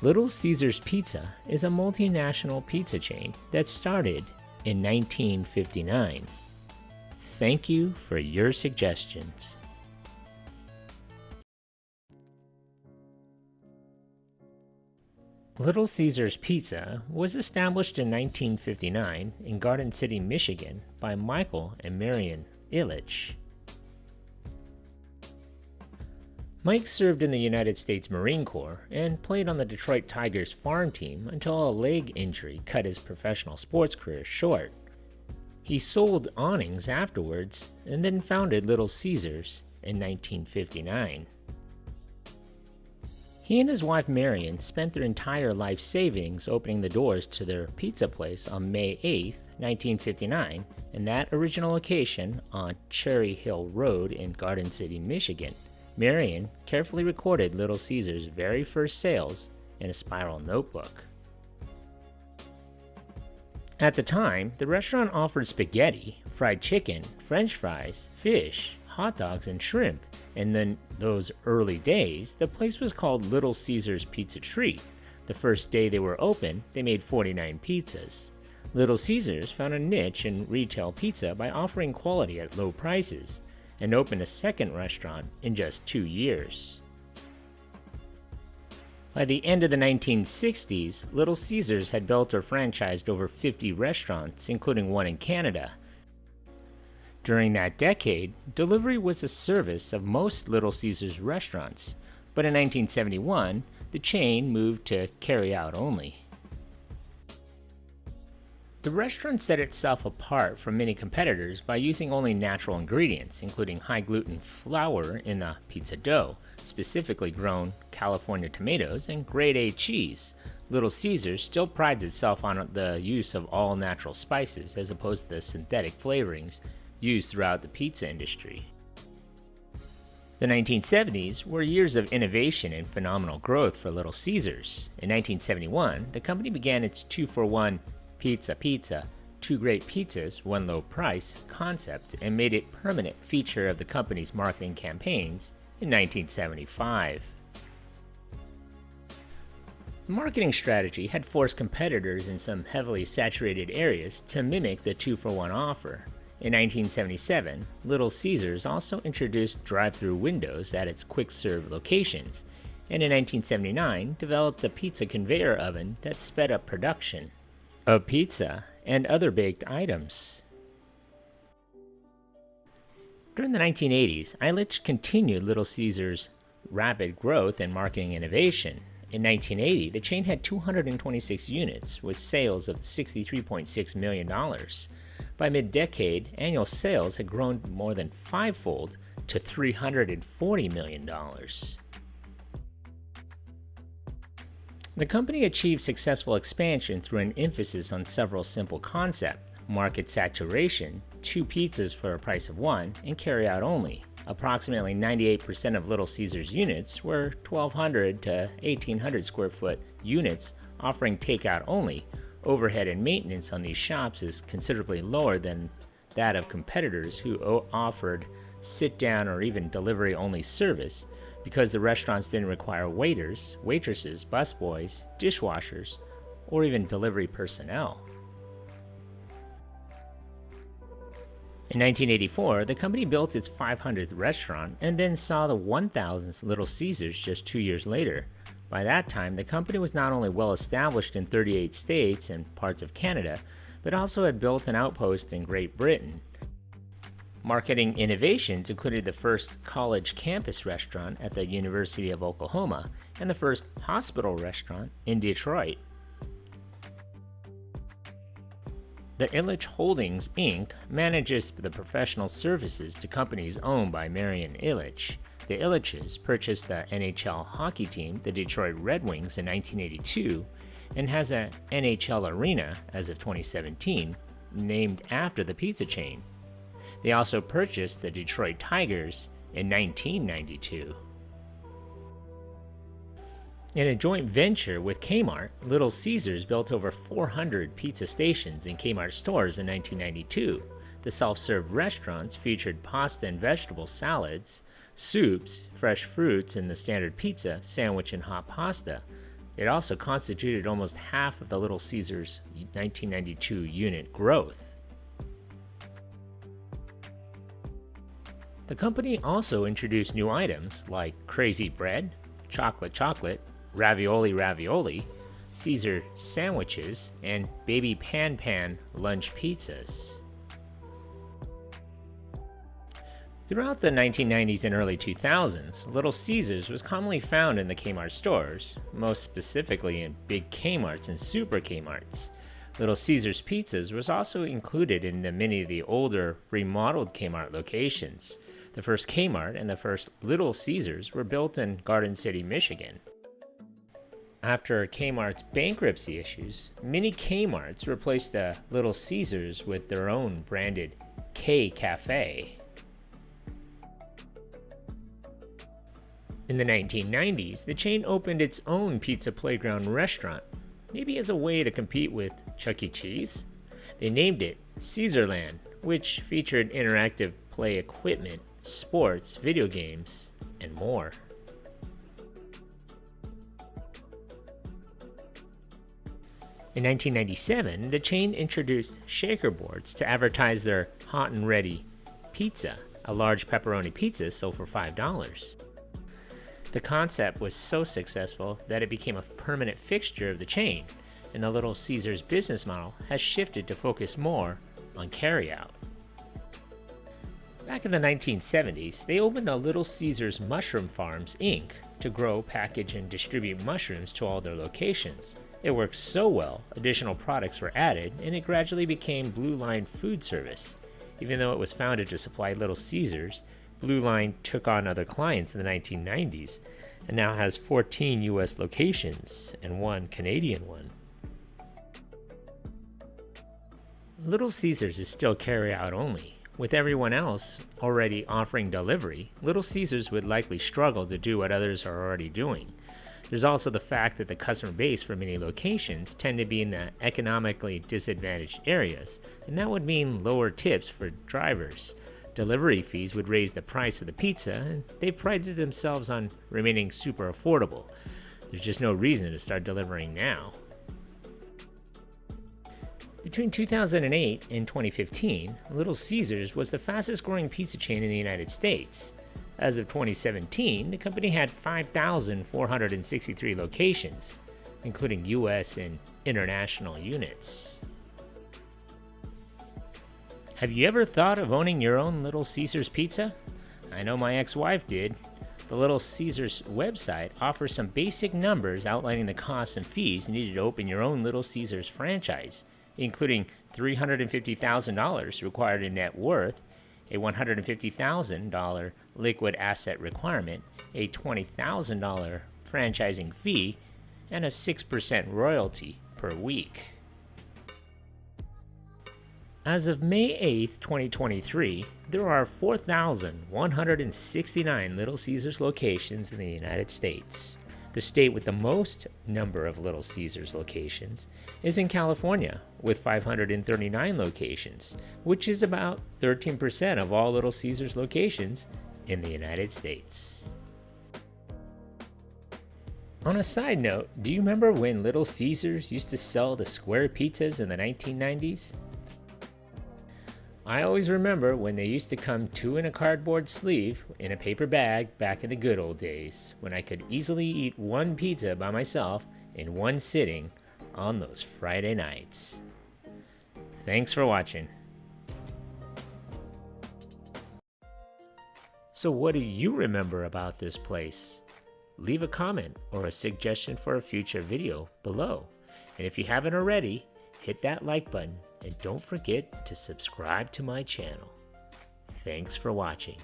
Little Caesars Pizza is a multinational pizza chain that started in 1959. Thank you for your suggestions. Little Caesars Pizza was established in 1959 in Garden City, Michigan by Michael and Marion Ilitch. Mike served in the United States Marine Corps and played on the Detroit Tigers farm team until a leg injury cut his professional sports career short. He sold awnings afterwards and then founded Little Caesars in 1959. He and his wife Marion spent their entire life savings opening the doors to their pizza place on May 8, 1959, in that original location on Cherry Hill Road in Garden City, Michigan. Marion carefully recorded Little Caesars' very first sales in a spiral notebook. At the time, the restaurant offered spaghetti, fried chicken, French fries, fish, hot dogs, and shrimp. And in those early days, the place was called Little Caesars Pizza Treat. The first day they were open, they made 49 pizzas. Little Caesars found a niche in retail pizza by offering quality at low prices, and opened a second restaurant in just 2 years. By the end of the 1960s, Little Caesars had built or franchised over 50 restaurants, including one in Canada. During that decade, delivery was a service of most Little Caesars restaurants, but in 1971, the chain moved to carry-out only. The restaurant set itself apart from many competitors by using only natural ingredients, including high-gluten flour in the pizza dough, specifically grown California tomatoes, and grade A cheese. Little Caesars still prides itself on the use of all-natural spices as opposed to the synthetic flavorings used throughout the pizza industry. The 1970s were years of innovation and phenomenal growth for Little Caesars. In 1971, the company began its 2-for-1 Pizza, 2 great pizzas, 1 low price concept and made it a permanent feature of the company's marketing campaigns in 1975. The marketing strategy had forced competitors in some heavily saturated areas to mimic the 2-for-1 offer. In 1977, Little Caesars also introduced drive-through windows at its quick-serve locations, and in 1979 developed a pizza conveyor oven that sped up production of pizza and other baked items. During the 1980s, Ilitch continued Little Caesars' rapid growth and marketing innovation. In 1980, the chain had 226 units with sales of $63.6 million. By mid-decade, annual sales had grown more than fivefold to $340 million. The company achieved successful expansion through an emphasis on several simple concepts: market saturation, 2 pizzas for a price of 1, and carry-out only. Approximately 98% of Little Caesars units were 1,200 to 1,800 square foot units offering takeout only. Overhead and maintenance on these shops is considerably lower than that of competitors who offered sit-down or even delivery-only service, because the restaurants didn't require waiters, waitresses, busboys, dishwashers, or even delivery personnel. In 1984, the company built its 500th restaurant and then saw the 1,000th Little Caesars just 2 years later. By that time, the company was not only well established in 38 states and parts of Canada, but also had built an outpost in Great Britain. Marketing innovations included the first college campus restaurant at the University of Oklahoma and the first hospital restaurant in Detroit. The Ilitch Holdings, Inc. manages the professional services to companies owned by Marion Ilitch. The Ilitches purchased the NHL hockey team, the Detroit Red Wings, in 1982, and has an NHL arena as of 2017, named after the pizza chain. They also purchased the Detroit Tigers in 1992. In a joint venture with Kmart, Little Caesars built over 400 pizza stations in Kmart stores in 1992. The self-serve restaurants featured pasta and vegetable salads, soups, fresh fruits, and the standard pizza, sandwich, and hot pasta. It also constituted almost half of the Little Caesars 1992 unit growth. The company also introduced new items like Crazy Bread, Chocolate, Ravioli, Caesar sandwiches, and Baby Pan lunch pizzas. Throughout the 1990s and early 2000s, Little Caesars was commonly found in the Kmart stores, most specifically in big Kmarts and super Kmarts. Little Caesars pizzas was also included in many of the older, remodeled Kmart locations. The first Kmart and the first Little Caesars were built in Garden City, Michigan. After Kmart's bankruptcy issues, many Kmarts replaced the Little Caesars with their own branded K Cafe. In the 1990s, the chain opened its own pizza playground restaurant, maybe as a way to compete with Chuck E. Cheese. They named it Caesarland, which featured interactive play equipment, sports, video games, and more. In 1997, the chain introduced shaker boards to advertise their hot and ready pizza, a large pepperoni pizza sold for $5. The concept was so successful that it became a permanent fixture of the chain, and the Little Caesars business model has shifted to focus more on carryout. Back in the 1970s, they opened a Little Caesars Mushroom Farms, Inc. to grow, package, and distribute mushrooms to all their locations. It worked so well, additional products were added, and it gradually became Blue Line Food Service. Even though it was founded to supply Little Caesars, Blue Line took on other clients in the 1990s and now has 14 U.S. locations and one Canadian one. Little Caesars is still carry-out only. With everyone else already offering delivery, Little Caesars would likely struggle to do what others are already doing. There's also the fact that the customer base for many locations tend to be in the economically disadvantaged areas, and that would mean lower tips for drivers. Delivery fees would raise the price of the pizza, and they've prided themselves on remaining super affordable. There's just no reason to start delivering now. Between 2008 and 2015, Little Caesars was the fastest growing pizza chain in the United States. As of 2017, the company had 5,463 locations, including U.S. and international units. Have you ever thought of owning your own Little Caesars pizza? I know my ex-wife did. The Little Caesars website offers some basic numbers outlining the costs and fees needed to open your own Little Caesars franchise, including $350,000 required in net worth, a $150,000 liquid asset requirement, a $20,000 franchising fee, and a 6% royalty per week. As of May 8, 2023, there are 4,169 Little Caesars locations in the United States. The state with the most number of Little Caesars locations is in California, with 539 locations, which is about 13% of all Little Caesars locations in the United States. On a side note, do you remember when Little Caesars used to sell the square pizzas in the 1990s? I always remember when they used to come two in a cardboard sleeve in a paper bag back in the good old days, when I could easily eat one pizza by myself in one sitting on those Friday nights. Thanks for watching. So what do you remember about this place? Leave a comment or a suggestion for a future video below. And if you haven't already, hit that like button and don't forget to subscribe to my channel. Thanks for watching.